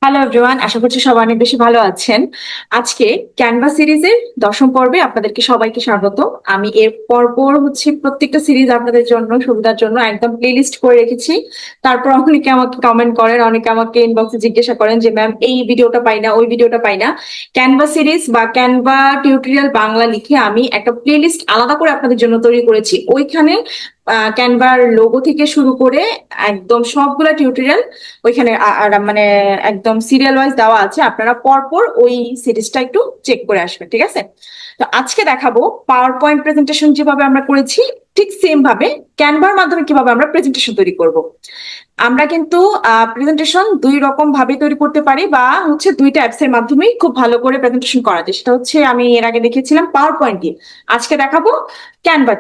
Hello everyone, আশা করছি সবাই অনেক বেশি ভালো আছেন। আজকে ক্যানভা সিরিজের 10ম পর্বে আপনাদেরকে সবাইকে স্বাগত। আমি এর পরপর প্রত্যেকটা সিরিজ আপনাদের জন্য সুবিধার জন্য একদম প্লেলিস্ট করে রেখেছি। তারপর অনেকে আমাকে কমেন্ট করেন, অনেকে আমাকে ইনবক্সে জিজ্ঞাসা করেন যে ম্যাম এই ভিডিওটা পাই না, ওই ভিডিওটা পাই না। ক্যানভা সিরিজ বা ক্যানভা টিউটোরিয়াল বাংলা লিখে আমি একটা প্লেলিস্ট আলাদা করে আপনাদের জন্য তৈরি করেছি। ওইখানে ক্যানভার লোগো থেকে শুরু করে একদম সবগুলা টিউটোরিয়াল ওইখানে মানে একদম সিরিয়াল ওয়াইজ দেওয়া আছে। আপনারা পরপর ওই সিরিজটা একটু চেক করে আসবেন, ঠিক আছে? তো আজকে দেখাবো পাওয়ার পয়েন্ট প্রেজেন্টেশন যেভাবে আমরা করেছি, ঠিক সেম ভাবে ক্যানভার মাধ্যমে কিভাবে আমরা প্রেজেন্টেশন তৈরি করব। আমরা কিন্তু প্রেজেন্টেশন দুই রকম ভাবে তৈরি করতে পারি, বা দুইটা অ্যাপস এর মাধ্যমেই খুব ভালো করে প্রেজেন্টেশন করা যায়। সেটা আমি এর আগে দেখিয়েছিলাম পাওয়ার পয়েন্ট দিয়ে, আজকে দেখাবো ক্যানভা।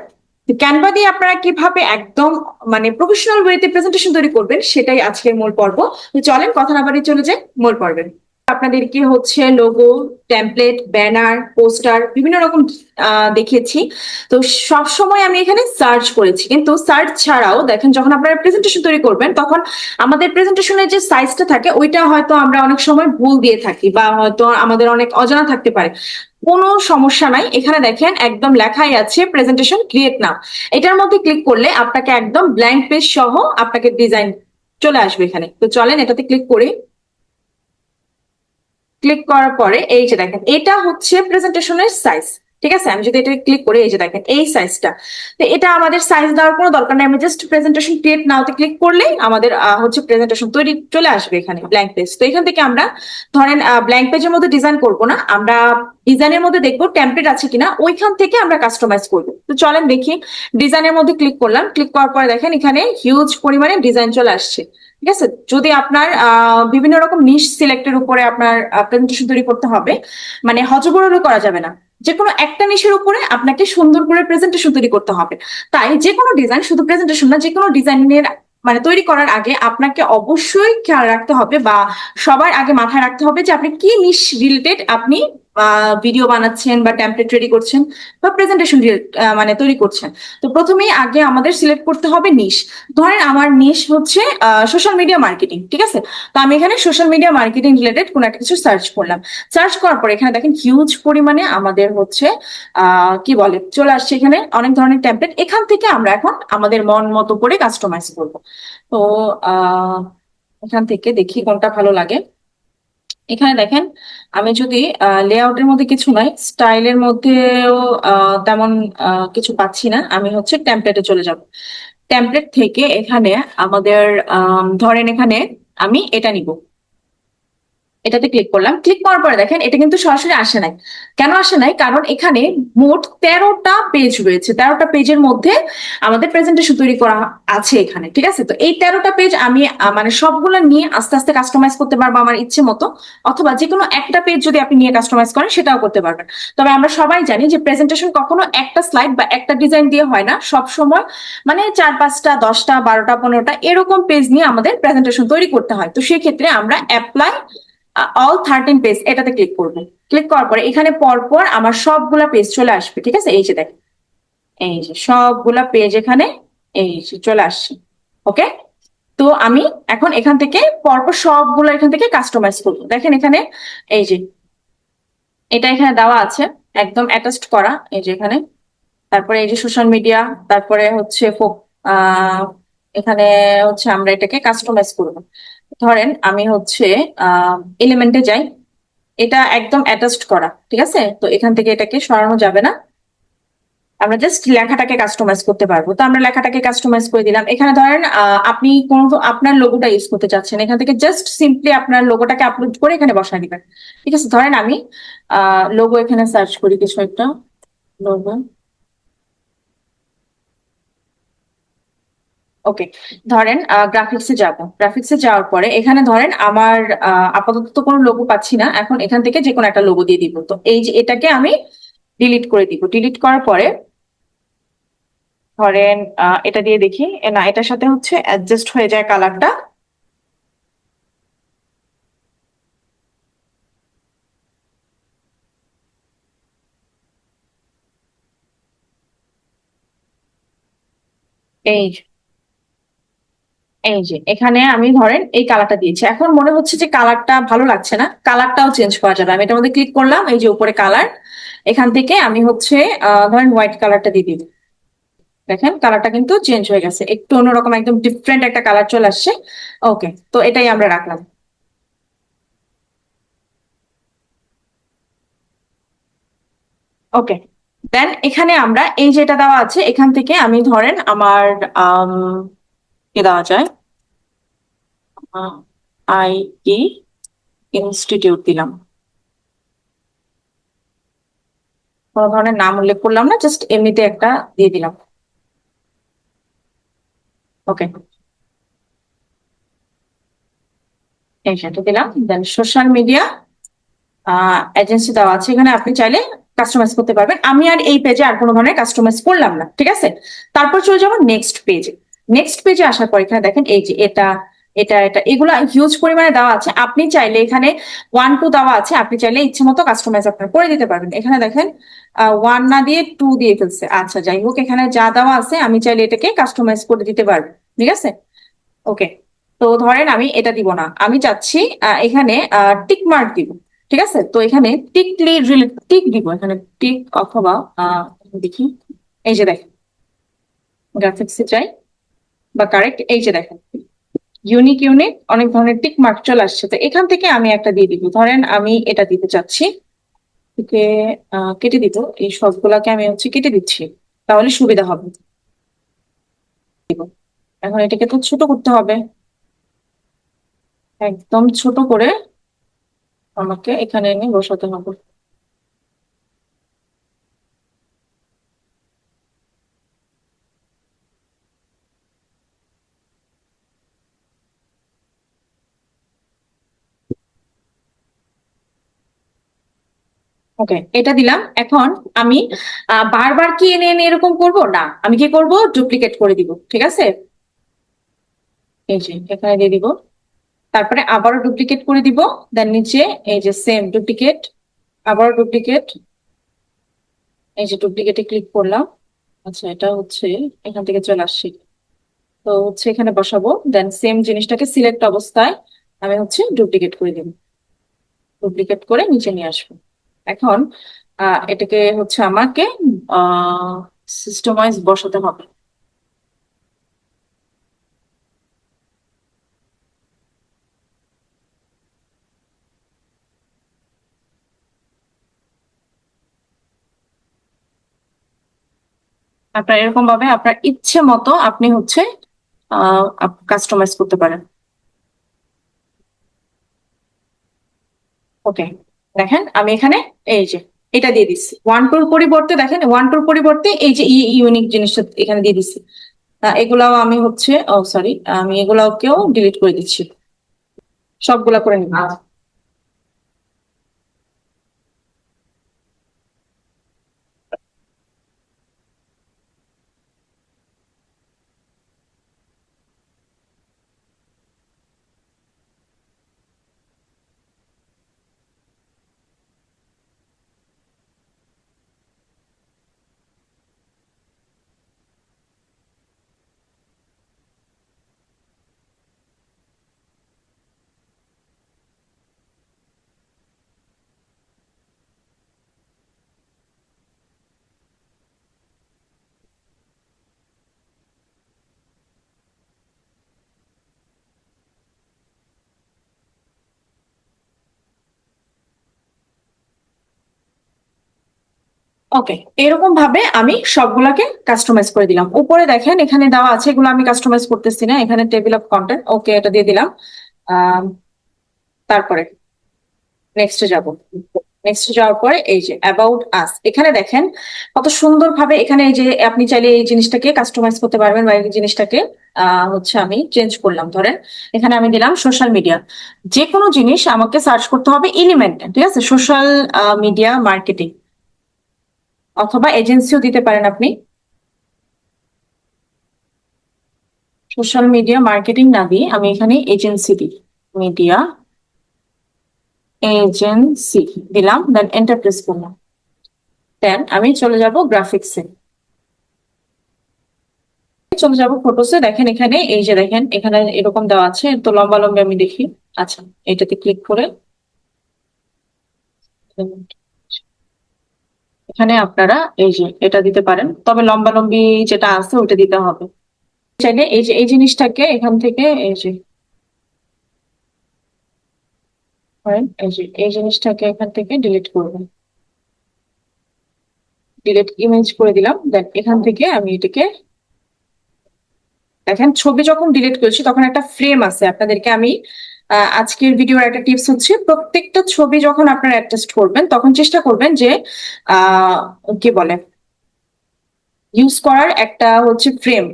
ক্যানভা দিয়ে আপনারা কিভাবে একদম মানে প্রফেশনাল ওয়েতে প্রেজেন্টেশন তৈরি করবেন, সেটাই আজকের মূল পর্ব। তো চলেন কথা না বাড়িয়ে চলে যাই মূল পর্বে। আপনাদেরকে লোগো, টেমপ্লেট, ব্যানার, পোস্টার বিভিন্ন রকম দেখিয়েছি। তো সব সময় আমি এখানে সার্চ করেছি, কিন্তু সার্চ ছাড়াও দেখেন যখন আপনারা প্রেজেন্টেশন তৈরি করবেন তখন আমাদের প্রেজেন্টেশনের যে সাইজটা থাকে ওইটা হয়তো আমরা অনেক সময় ভুল দিয়ে থাকি, বা হয়তো আমাদের অনেক অজানা থাকতে পারে। কোনো সমস্যা নাই, এখানে দেখেন একদম লেখাই আছে প্রেজেন্টেশন ক্রিয়েট নাও। এটার মধ্যে ক্লিক করলে আপনাকে একদম ব্ল্যাঙ্ক পেজ সহ আপনাকে ডিজাইন চলে আসবে এখানে। তো চলেন এটাতে ক্লিক করি। ক্লিক করার পরে এই যে দেখেন এটা প্রেজেন্টেশনের সাইজ। ঠিক আছে, আমি যদি এটা ক্লিক করি, এই যে দেখেন এই সাইজটা। তো এটা আমাদের সাইজ দেওয়ার কোনো দরকার নেই, আমি জাস্ট প্রেজেন্টেশন ক্রিয়েট নাওতে ক্লিক করলেই আমাদের প্রেজেন্টেশন তৈরি চলে আসবে এখানে ব্ল্যাঙ্ক পেজ। তো এখান থেকে আমরা ধরেন ব্ল্যাঙ্ক পেজের মধ্যে ডিজাইন করব না, আমরা ডিজাইনের মধ্যে দেখবো টেমপ্লেট আছে কিনা, ওইখান থেকে আমরা কাস্টমাইজ করবো। তো চলেন দেখি। ডিজাইনের মধ্যে ক্লিক করলাম, ক্লিক করার পরে দেখেন এখানে হিউজ পরিমাণে ডিজাইন চলে আসছে। ঠিক আছে, যদি আপনার বিভিন্ন রকম নিশ সিলেক্টের উপরে আপনার প্রেজেন্টেশন তৈরি করতে হবে, মানে হজবরল করা যাবে না, যে কোনো একটা নিশের উপরে আপনাকে সুন্দর করে প্রেজেন্টেশন তৈরি করতে হবে। তাই যে কোনো ডিজাইন, শুধু প্রেজেন্টেশন না, যে কোনো ডিজাইনের মানে তৈরি করার আগে আপনাকে অবশ্যই খেয়াল রাখতে হবে, বা সবার আগে মাথায় রাখতে হবে যে আপনি কি নিশ রিলেটেড আপনি ভিডিও বানাচ্ছেন বা টেমপ্লেট রেডি করছেন বা প্রেজেন্টেশন মানে তৈরি করছেন। তো প্রথমেই আগে আমাদের সিলেক্ট করতে হবে নিশ। ধরেন আমার নিশ সোশ্যাল মিডিয়া মার্কেটিং, ঠিক আছে? তো আমি এখানে সোশ্যাল মিডিয়া মার্কেটিং রিলেটেড কোনো একটা কিছু সার্চ করলাম। সার্চ করার পর এখানে দেখেন হিউজ পরিমাণে আমাদের কি বলে চলে আসছে এখানে অনেক ধরনের টেমপ্লেট। এখান থেকে আমরা এখন আমাদের মন মতো করে কাস্টমাইজ করব। তো আহ এখান থেকে দেখি কোনটা ভালো লাগে। এখানে দেখেন আমি যদি লেআউটের মধ্যে কিছু নাই, স্টাইলের মধ্যেও তেমন কিছু পাচ্ছি না, আমি টেমপ্লেটে চলে যাব। টেমপ্লেট থেকে এখানে আমাদের ধরেন এখানে আমি এটা নিব। এটাতে ক্লিক করলাম, ক্লিক করার পরে দেখেন এটা কিন্তু সরাসরি আসে নাই। কেন আসে নাই? কারণ এখানে মোট 13টা পেজ রয়েছে। 13টা পেজের মধ্যে আমাদের প্রেজেন্টেশন তৈরি করা আছে এখানে, ঠিক আছে? তো এই 13টা পেজ আমি মানে সবগুলো নিয়ে আস্তে আস্তে কাস্টমাইজ করতে পারবো আমার ইচ্ছে মতো, অথবা যে কোনো একটা পেজ যদি আপনি নিয়ে কাস্টমাইজ করেন সেটাও করতে পারবেন। তবে আমরা সবাই জানি যে প্রেজেন্টেশন কখনো একটা স্লাইড বা একটা ডিজাইন দিয়ে হয় না, সব সময় মানে 4-5টা, 10টা, 12টা, 15টা এরকম পেজ নিয়ে আমাদের প্রেজেন্টেশন তৈরি করতে হয়। তো সেক্ষেত্রে আমরা অ্যাপ্লাই অল 13 পেজ এটাতে ক্লিক করবো। ক্লিক করার পরে এখানে পরপর আমার সবগুলা পেজ চলে আসবে, ঠিক আছে? এই যে দেখ, এই যে সবগুলা পেজ এখানে এই যে চলে আসছে। ওকে, তো আমি এখন এখান থেকে পরপর সবগুলো এখান থেকে কাস্টমাইজ করবো। দেখেন এখানে এই যে এটা এখানে দেওয়া আছে, একদম অ্যাটাচড করা, এই যে এখানে। তারপরে এই যে সোশ্যাল মিডিয়া, তারপরে আহ এখানে আমরা এটাকে কাস্টমাইজ করবো। ধরেন আমি এলিমেন্টে যাই, এটা একদম অ্যাটাচড করা, ঠিক আছে? তো এখান থেকে এটাকে সরানো যাবে না, আমরা জাস্ট লেখাটাকে কাস্টমাইজ করতে পারবো। তো আমরা লেখাটাকে কাস্টমাইজ করে দিলাম। এখানে ধরেন আপনি কোন আপনার লোগোটা ইউজ করতে চাচ্ছেন, এখান থেকে জাস্ট সিম্পলি আপনার লোগোটাকে আপলোড করে এখানে বসায় দিবেন। ঠিক আছে, ধরেন আমি লোগো এখানে সার্চ করি কিছু একটা লোগো। ওকে, ধরেন গ্রাফিক্সে যাব। গ্রাফিক্সে যাওয়ার পরে এখানে ধরেন আমার আপাতত তো কোনো লোগো পাচ্ছি না, এখন এখান থেকে যে কোনো একটা লোগো দিয়ে দিব। তো এই যে এটাকে আমি ডিলিট করে দিব। ডিলিট করার পরে ধরেন এটা দিয়ে দেখি, না এটার সাথে অ্যাডজাস্ট হয়ে যায় কালারটা। এই এই যে এখানে আমি ধরেন এই কালারটা দিয়েছি, এখন মনে হচ্ছে যে কালারটা ভালো লাগছে না, কালারটাও চেঞ্জ করা যাবে। আমি এটার মধ্যে ক্লিক করলাম, এই যে উপরে কালার, এখান থেকে আমি হচ্ছে ধরেন হোয়াইট কালারটা দিয়ে দিব। দেখেন কালারটা কিন্তু চেঞ্জ হয়ে গেছে, একটু অন্যরকম একদম ডিফারেন্ট একটা কালার চলে আসছে। ওকে, তো এটাই আমরা রাখলাম। ওকে, দেন এখানে আমরা এই যেটা দেওয়া আছে এখান থেকে আমি ধরেন আমার আম, কি দেওয়া যায়, আইটি ইনস্টিটিউট দিলাম, কোনো ধরনের নাম উল্লেখ করলাম না, জাস্ট এমনিতে একটা দিয়ে দিলাম। ওকে, এই সেটা দিলাম। দেন সোশ্যাল মিডিয়া এজেন্সি দেওয়া আছে, এখানে আপনি চাইলে কাস্টমাইজ করতে পারবেন। আমি আর এই পেজে আর কোনো ধরনের কাস্টমাইজ করলাম না, ঠিক আছে। তারপর চলে যাবো নেক্সট পেজে। নেক্সট পেজে আসার পর এখানে দেখেন এই যে এটা এটা এটা এগুলা হিউজ পরিমাণে দেওয়া আছে, আপনি চাইলে এখানে 1 2 দেওয়া আছে, আপনি চাইলে ইচ্ছে মতো কাস্টমাইজ আপনার করে দিতে পারবেন। এখানে দেখেন 1 না দিয়ে 2 দিয়ে ফেলছে, আচ্ছা যাই হোক, এখানে যা দেওয়া আছে আমি চাইলে এটাকে কাস্টমাইজ করে দিতে পারবো, ঠিক আছে। ওকে, তো ধরেন আমি এটা দিব না, আমি চাচ্ছি এখানে টিক মার্ক দিব, ঠিক আছে। তো এখানে টিকলি টিক দিব, এখানে টিক অথবা দেখি, এই যে দেখেন গ্রাফিক্সে চাই বা কারেক্ট, এই যে দেখেন ইউনিক ইউনিক অনেক ধরনের টিক মার্ক চলে আসছে। তো এখান থেকে আমি একটা দিয়ে দিব, ধরেন আমি এটা দিতে চাচ্ছি, একে কেটে দিব, এই সবগুলাকে আমি হচ্ছে কেটে দিচ্ছি, তাহলে সুবিধা হবে। এখন এটাকে তো ছোট করতে হবে, একদম ছোট করে আমাকে এখানে এনে বসাতে হবে। ওকে, এটা দিলাম। এখন আমি বারবার কি এনে এনে এরকম করব না, আমি কি করব, ডুপ্লিকেট করে দিব, ঠিক আছে। এই যে এখানে দিয়ে দিব, তারপরে আবারও ডুপ্লিকেট করে দিব, দেন নিচে এই যে সেম ডুপ্লিকেট, আবারও ডুপ্লিকেট, এই যে ডুপ্লিকেটে ক্লিক করলাম। আচ্ছা এটা হচ্ছে এখান থেকে চলে আসছি, তো হচ্ছে এখানে বসাবো, দেন সেম জিনিসটাকে সিলেক্ট অবস্থায় আমি হচ্ছে ডুপ্লিকেট করে দিব, ডুপ্লিকেট করে নিচে নিয়ে আসবো। এখন এটাকে হচ্ছে আমাকে সিস্টেমাইজ বসাতে হবে। আপনার এরকম ভাবে আপনার ইচ্ছে মতো আপনি হচ্ছে কাস্টমাইজ করতে পারেন। ওকে, দেখেন আমি এখানে এই যে এটা দিয়ে দিচ্ছি, 1 2 পরিবর্তে দেখেন 1 2 পরিবর্তে এই যে ইউনিক জিনিসটা এখানে দিয়ে দিচ্ছি। এগুলাও আমি হচ্ছে, ও সরি, আমি এগুলাকেও ডিলিট করে দিচ্ছি, সবগুলা করে নিব। ওকে, এরকম ভাবে আমি সবগুলাকে কাস্টমাইজ করে দিলাম। উপরে দেখেন এখানে দেওয়া আছে, এগুলো আমি কাস্টমাইজ করতেছি না, এখানে টেবিল অফ কন্টেন্ট, ওকে এটা দিয়ে দিলাম। আহ তারপরে নেক্সটে যাব। নেক্সট যাওয়ার পরে এই যে অ্যাবাউট আস, এখানে দেখেন কত সুন্দর ভাবে এখানে এই যে আপনি চাইলে এই জিনিসটাকে কাস্টমাইজ করতে পারবেন, বা এই জিনিসটাকে হচ্ছে আমি চেঞ্জ করলাম, ধরেন এখানে আমি দিলাম সোশ্যাল মিডিয়া। যে কোনো জিনিস আমাকে সার্চ করতে হবে এলিমেন্ট, ঠিক আছে, সোশ্যাল মিডিয়া মার্কেটিং, অথবা এজেন্সিও দিতে পারেন আপনি। সোশ্যাল মিডিয়া মার্কেটিং না দিয়ে আমি এখানে এজেন্সি দিই, মিডিয়া এজেন্সি দিলাম, দেন এন্টার প্রেস করলাম। দেন আমি চলে যাব গ্রাফিক্সে। চলে যাবো ফটোসে। দেখেন এখানে এই যে দেখেন এখানে এরকম দেওয়া আছে, তো লম্বা লম্বা আমি দেখি। আচ্ছা, এটাতে ক্লিক করে এখানে আপনারা এই যে এটা দিতে পারেন, তবে লম্বা লম্বি যেটা আছে ওটা দিতে হবে। চাইলে এই যে এই জিনিসটাকে এখান থেকে এই যে এই যে এই জিনিসটাকে এখান থেকে ডিলিট করবেন, ডিলিট ইমেজ করে দিলাম। দেন এখান থেকে আমি এটাকে দেখেন ছবি যখন ডিলিট করছি তখন একটা ফ্রেম আছে। আপনাদেরকে আমি আজকের ভিডিওর একটা টিপস হচ্ছে, প্রত্যেকটা ছবি যখন আপনারা অ্যাডজাস্ট করবেন তখন চেষ্টা করবেন যে আহ কি বলে ইউজ করার একটা হচ্ছে ফ্রেম।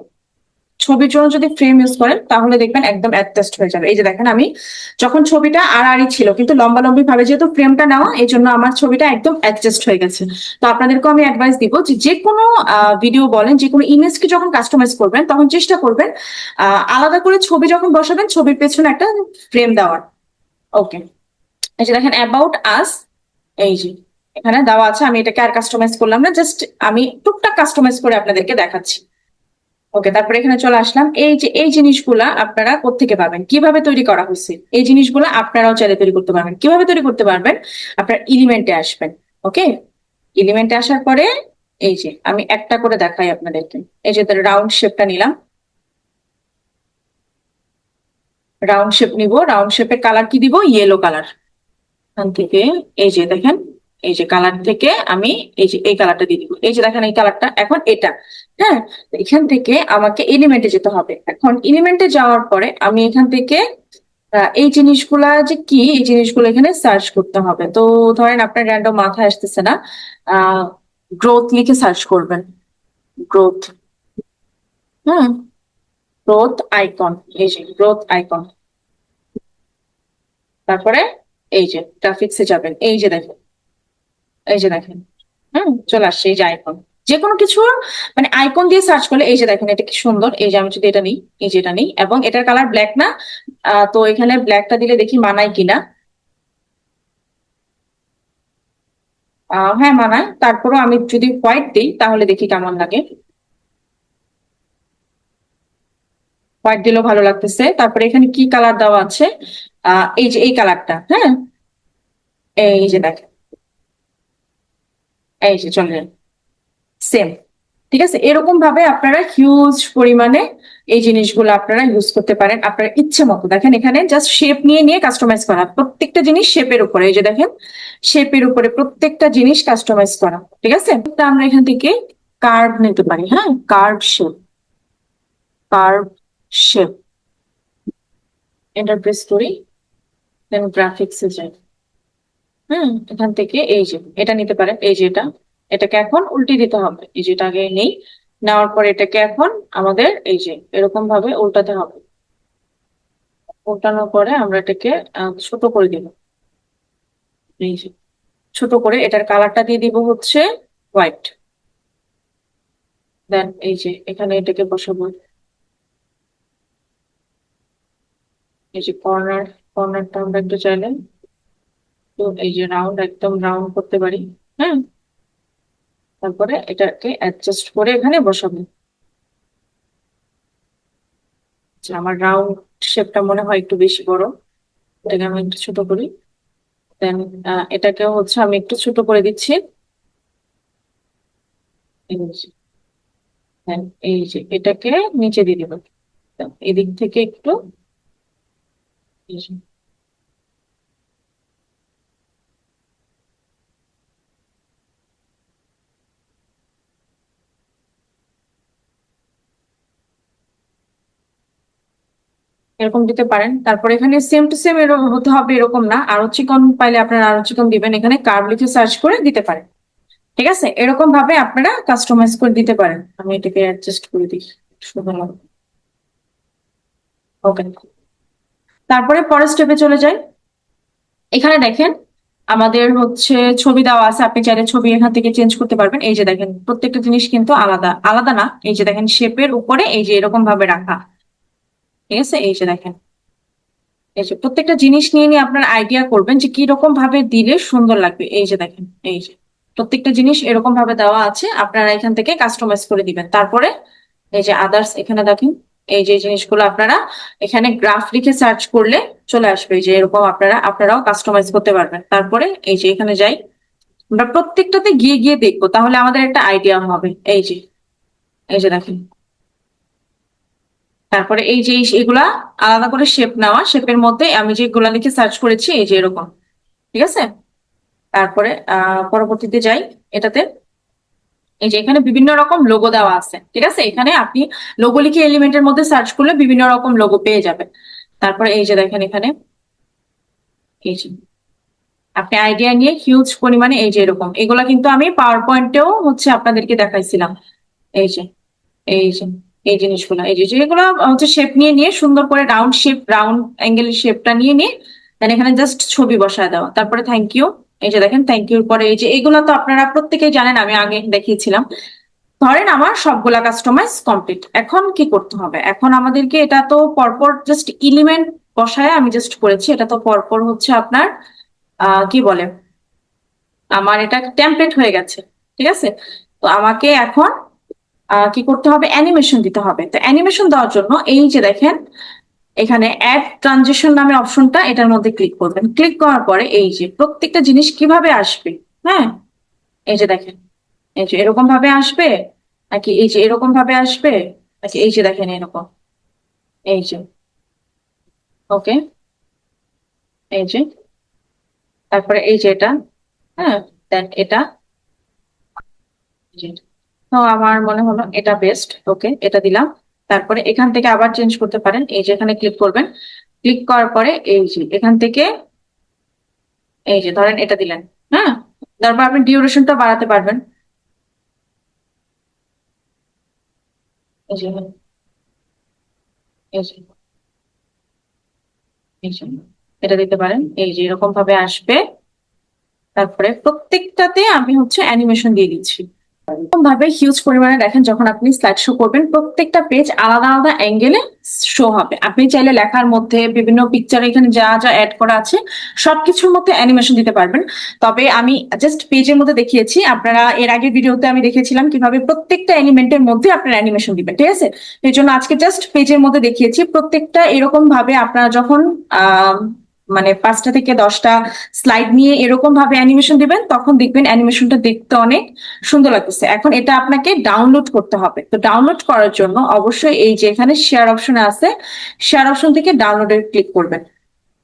ছবির জন্য যদি ফ্রেম ইউজ করেন তাহলে দেখবেন একদম অ্যাডজাস্ট হয়ে যাবে। এই যে দেখেন আমি যখন ছবিটা আড়াআড়ি ছিল কিন্তু লম্বা লম্বি ভাবে যেহেতু ফ্রেমটা নেওয়া, এই জন্য আমার ছবিটা একদম অ্যাডজাস্ট হয়ে গেছে। তো আপনাদেরকেও আমি অ্যাডভাইস দিব যে যে কোনো ভিডিও বলেন যে কোনো ইমেজকে যখন কাস্টমাইজ করবেন তখন চেষ্টা করবেন আলাদা করে ছবি যখন বসাবেন ছবির পেছনে একটা ফ্রেম দেওয়ার। ওকে, এই যে দেখেন অ্যাবাউট আস, এই যে এখানে দেওয়া আছে। আমি এটাকে আর কাস্টমাইজ করলাম না, জাস্ট আমি টুকটাক কাস্টমাইজ করে আপনাদেরকে দেখাচ্ছি। ওকে, তারপরে এখানে চলে আসলাম। এই যে এই জিনিসগুলা আপনারা কোত্থেকে পাবেন, কিভাবে তৈরি করা হয়েছে, এই জিনিসগুলো আপনারাও চাইলে তৈরি করতে পারবেন। কিভাবে তৈরি করতে পারবেন, আপনার এলিমেন্টে আসবেন। ওকে, এলিমেন্টে আসার পরে এই যে আমি একটা করে দেখাই আপনাদেরকে। এই যে রাউন্ড শেপটা নিলাম, রাউন্ড শেপ নিব। রাউন্ড শেপের কালার কি দিব, ইয়েলো কালার। এখান থেকে এই যে দেখেন এই যে কালার থেকে আমি এই যে এই কালারটা দিয়ে দিব। এই যে দেখেন এই কালারটা, এখন এটা হ্যাঁ। এখান থেকে আমাকে এলিমেন্টে যেতে হবে। এখন এলিমেন্টে যাওয়ার পরে আমি এখান থেকে এই জিনিসগুলা যে কি, এই জিনিসগুলো এখানে সার্চ করতে হবে। তো ধরেন আপনার র্যান্ডম মাথায় আসতেছে না, গ্রোথ লিখে সার্চ করবেন। গ্রোথ, হ্যাঁ, গ্রোথ আইকন, এই যে গ্রোথ আইকন। তারপরে এই যে গ্রাফিক্সে যাবেন, এই যে দেখেন, এই যে দেখেন, চলে আসছে এই যে আইকন। যে কোনো কিছুর মানে আইকন দিয়ে সার্চ করলে এই যে দেখেন এটা কি সুন্দর। এই যে আমি যদি এটা নিই, এই যে এটা নিই এবং এটার কালার ব্ল্যাক না, তো এখানে ব্ল্যাকটা দিলে দেখি মানায় কিনা। হ্যাঁ মানায়, তারপরও আমি যদি হোয়াইট দিই তাহলে দেখি কেমন লাগে। হোয়াইট দিলেও ভালো লাগতেছে। তারপরে এখানে কি কালার দেওয়া আছে, এই যে এই কালারটা, হ্যাঁ, এই যে দেখেন, এই যে চলে সেম। ঠিক আছে, এরকম ভাবে আপনারা হিউজ পরিমাণে এই জিনিসগুলো আপনারা ইউজ করতে পারেন আপনার ইচ্ছে মতো। দেখেন এখানে জাস্ট শেপ নিয়ে নিয়ে কাস্টমাইজ করা, প্রত্যেকটা জিনিস শেপের উপরে। এই যে দেখেন শেপের উপরে প্রত্যেকটা জিনিস কাস্টমাইজ করা। ঠিক আছে, তো আমরা এখান থেকে কার্ভ নিতে পারি। হ্যাঁ, curve shape, curve shape enter press করি, দেন গ্রাফিক্সে যাই। এখান থেকে এই যে এটা নিতে পারেন। এই যে এটাকে এখন উল্টে দিতে হবে। এই যেটা আগে নেই, নেওয়ার পর এটাকে এখন আমাদের এই যে এরকম ভাবে উল্টাতে হবে। উল্টানোর পরে আমরা এটাকে ছোট করে দিব। এই যে ছোট করে এটার কালারটা দিয়ে দিব হচ্ছে হোয়াইট। দেন এই যে এখানে এটাকে বসাবো। এই যে কর্নার, কর্নারটা আমরা একটু চাইলে তো এই যে রাউন্ড, একদম রাউন্ড করতে পারি। হ্যাঁ, তারপরে এটাকে অ্যাডজাস্ট করে এখানে বসাবো। আচ্ছা, আমার রাউন্ড শেপটা মনে হয় একটু বেশি বড়, এটাকে আমি একটু ছোট করি। দেন এটাকে হচ্ছে আমি একটু ছোট করে দিচ্ছি। এই যে then এই যে এটাকে নিচে দিয়ে দিব। এদিক থেকে একটু এই যে, এরকম দিতে পারেন। তারপর এখানে সেম টু সেম এরকম হতে হবে এরকম না, আরো চিকন পাইলে আপনারা আরো চিকন দিবেন। এখানে কার্ভ লিখে সার্চ করে দিতে পারেন। ঠিক আছে, এরকম ভাবে আপনারা কাস্টমাইজ করে দিতে পারেন। আমি এটাকে অ্যাডজাস্ট করে দিই সুন্দর লাগবে। ওকে, তারপরে পরের স্টেপে চলে যাই। এখানে দেখেন আমাদের হচ্ছে ছবি দেওয়া আছে, আপনি চাইলে ছবি এখান থেকে চেঞ্জ করতে পারবেন। এই যে দেখেন প্রত্যেকটা জিনিস কিন্তু আলাদা আলাদা না, এই যে দেখেন শেপের উপরে এই যে এরকম ভাবে রাখা। ঠিক আছে, এই যে দেখেন এই যে প্রত্যেকটা জিনিস নিয়ে নিয়ে আপনার আইডিয়া করবেন যে কি রকম ভাবে দিলে সুন্দর লাগবে। এই যে দেখেন এই যে প্রত্যেকটা জিনিস এরকম ভাবে দেওয়া আছে, আপনারা এখান থেকে কাস্টমাইজ করে দিবেন। তারপরে এই যে আদার্স, এখানে দেখেন এই যে জিনিসগুলো আপনারা এখানে গ্রাফ লিখে সার্চ করলে চলে আসবে। এই যে এরকম আপনারাও কাস্টমাইজ করতে পারবেন। তারপরে এই যে এখানে যাই, আমরা প্রত্যেকটাতে গিয়ে গিয়ে দেখবো, তাহলে আমাদের একটা আইডিয়া হবে। এই যে দেখেন, তারপরে এই যে এগুলা আলাদা করে শেপ নেওয়া, শেপের মধ্যে আমি যেগুলা লিখে সার্চ করেছি এই যে এরকম, ঠিক আছে। তারপরে পরবর্তীতে যাই এটাতে, এই যে এখানে বিভিন্ন রকম লোগো দেওয়া আছে, ঠিক আছে। এখানে আপনি লোগো লিখে এলিমেন্টের মধ্যে সার্চ করলে বিভিন্ন রকম লোগো পেয়ে যাবেন। তারপরে এই যে দেখেন এখানে এই যে আপনি আইডিয়া নিয়ে হিউজ পরিমাণে এই যে এরকম, এগুলা কিন্তু আমি পাওয়ার পয়েন্টেও হচ্ছে আপনাদেরকে দেখাইছিলাম। এই যে এই যে এই জিনিসগুলো, এই যে যেগুলো হচ্ছে শেপ নিয়ে নিয়ে সুন্দর করে রাউন্ড শেপ, রাউন্ড অ্যাঙ্গেলের শেপটা নিয়ে নিয়ে দেন এখানে জাস্ট ছবি বসায় দেওয়া। তারপরে থ্যাংক ইউ, এই যে দেখেন থ্যাংক ইউর পরে এই যে এগুলো তো আপনারা প্রত্যেকেই জানেন, আমি আগে দেখিয়েছিলাম। ধরেন আমার সবগুলা কাস্টমাইজ কমপ্লিট, এখন কি করতে হবে? এখন আমাদেরকে এটা তো পরপর জাস্ট এলিমেন্ট বসায় আমি জাস্ট করেছি, এটা তো পরপর হচ্ছে আপনার কি বলে, আমার এটা টেমপ্লেট হয়ে গেছে, ঠিক আছে। তো আমাকে এখন কি করতে হবে? অ্যানিমেশন দিতে হবে। তো অ্যানিমেশন দেওয়ার জন্য এই যে দেখেন এখানে অ্যাড ট্রানজিশন নামে অপশনটা, এটার মধ্যে ক্লিক করবেন। ক্লিক করার পরে এই যে প্রত্যেকটা জিনিস কিভাবে আসবে, হ্যাঁ এই যে দেখেন এই যে এরকম ভাবে আসবে, নাকি এই যে এরকম ভাবে আসবে, নাকি এই যে দেখেন এরকম, এই যে ওকে, এই যে তারপরে এই যে এটা, হ্যাঁ দেন এটা, এই যে এটা। তো আমার মনে হলো এটা বেস্ট, ওকে এটা দিলাম। তারপরে এখান থেকে আবার চেঞ্জ করতে পারেন, এই যে এখানে ক্লিক করবেন। ক্লিক করার পরে এই যে এখান থেকে এই যে ধরেন এটা দিলেন, হ্যাঁ তারপর আপনি ডিউরেশনটা বাড়াতে পারবেন। এই যে এই যে এই যে এটা দিতে পারেন, এই যে এরকম ভাবে আসবে। তারপরে প্রত্যেকটাতে আমি হচ্ছে অ্যানিমেশন দিয়ে দিচ্ছি। এরকম ভাবে হিউজ পরিমাণে দেখেন, যখন আপনি স্লাইড শো করবেন প্রত্যেকটা পেজ আলাদা আলাদা অ্যাঙ্গেলে শো হবে। আপনি চাইলে লেখার মধ্যে বিভিন্ন পিকচার এখানে যা যা অ্যাড করা আছে সবকিছুর মধ্যে অ্যানিমেশন দিতে পারবেন। তবে আমি জাস্ট পেজের মধ্যে দেখিয়েছি, আপনারা এর আগের ভিডিওতে আমি দেখেছিলাম কিভাবে প্রত্যেকটা এলিমেন্টের মধ্যে আপনারা অ্যানিমেশন দিবেন, ঠিক আছে। এই জন্য আজকে জাস্ট পেজের মধ্যে দেখিয়েছি। প্রত্যেকটা এরকম ভাবে আপনারা যখন মানে 5টা থেকে 10টা স্লাইড নিয়ে এরকম ভাবে অ্যানিমেশন দিবেন, তখন দেখবেন অ্যানিমেশনটা দেখতে অনেক সুন্দর লাগতেছে। এখন এটা আপনাকে ডাউনলোড করতে হবে। তো ডাউনলোড করার জন্য অবশ্যই এই যে এখানে শেয়ার অপশনে আছে, শেয়ার অপশন থেকে ডাউনলোডে ক্লিক করবেন।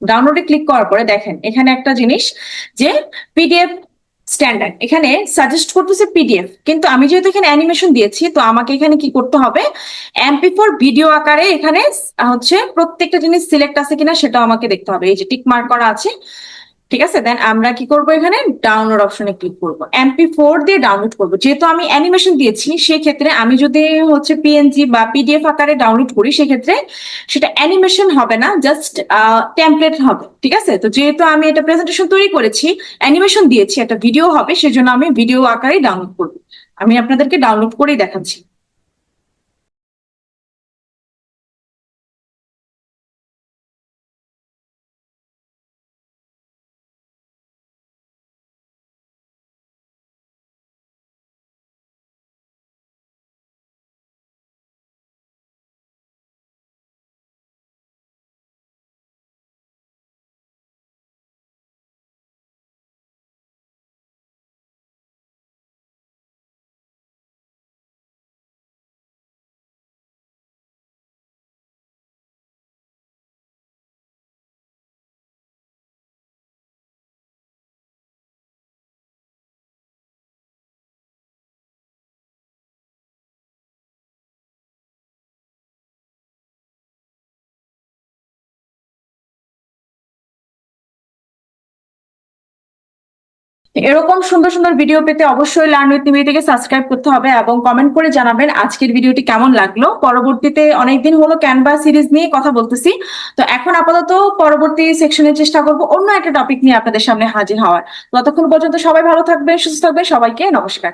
ডাউনলোডে ক্লিক করার পরে দেখেন এখানে একটা জিনিস যে পিডিএফ স্ট্যান্ডার্ড, এখানে সাজেস্ট করতেছে পিডিএফ, কিন্তু আমি যেহেতু এখানে অ্যানিমেশন দিয়েছি তো আমাকে এখানে কি করতে হবে, MP4 ভিডিও আকারে এখানে হচ্ছে প্রত্যেকটা জিনিস সিলেক্ট আছে কিনা সেটা আমাকে দেখতে হবে। এই যে টিক মার্ক করা আছে, ঠিক আছে। দেন আমরা কি করব, এখানে ডাউনলোড অপশনে ক্লিক করব, MP4 দিয়ে ডাউনলোড করব। যেহেতু আমি অ্যানিমেশন দিয়েছি সেক্ষেত্রে আমি যদি হচ্ছে পিএনজি বা পিডিএফ আকারে ডাউনলোড করি সেক্ষেত্রে সেটা অ্যানিমেশন হবে না, জাস্ট টেমপ্লেট হবে, ঠিক আছে। তো যেহেতু আমি এটা প্রেজেন্টেশন তৈরি করেছি, অ্যানিমেশন দিয়েছি, একটা ভিডিও হবে, সেজন্য আমি ভিডিও আকারে ডাউনলোড করব। আমি আপনাদেরকে ডাউনলোড করেই দেখাচ্ছি। এরকম সুন্দর সুন্দর ভিডিও পেতে অবশ্যই লার্ন উইথ নিমি থেকে সাবস্ক্রাইব করতে হবে এবং কমেন্ট করে জানাবেন আজকের ভিডিওটি কেমন লাগলো। পরবর্তীতে অনেকদিন হলো ক্যানভা সিরিজ নিয়ে কথা বলতেছি, তো এখন আপাতত পরবর্তী সেকশনের চেষ্টা করব অন্য একটা টপিক নিয়ে আপনাদের সামনে হাজির হওয়ার। ততক্ষণ পর্যন্ত সবাই ভালো থাকবেন, সুস্থ থাকবেন, সবাইকে নমস্কার।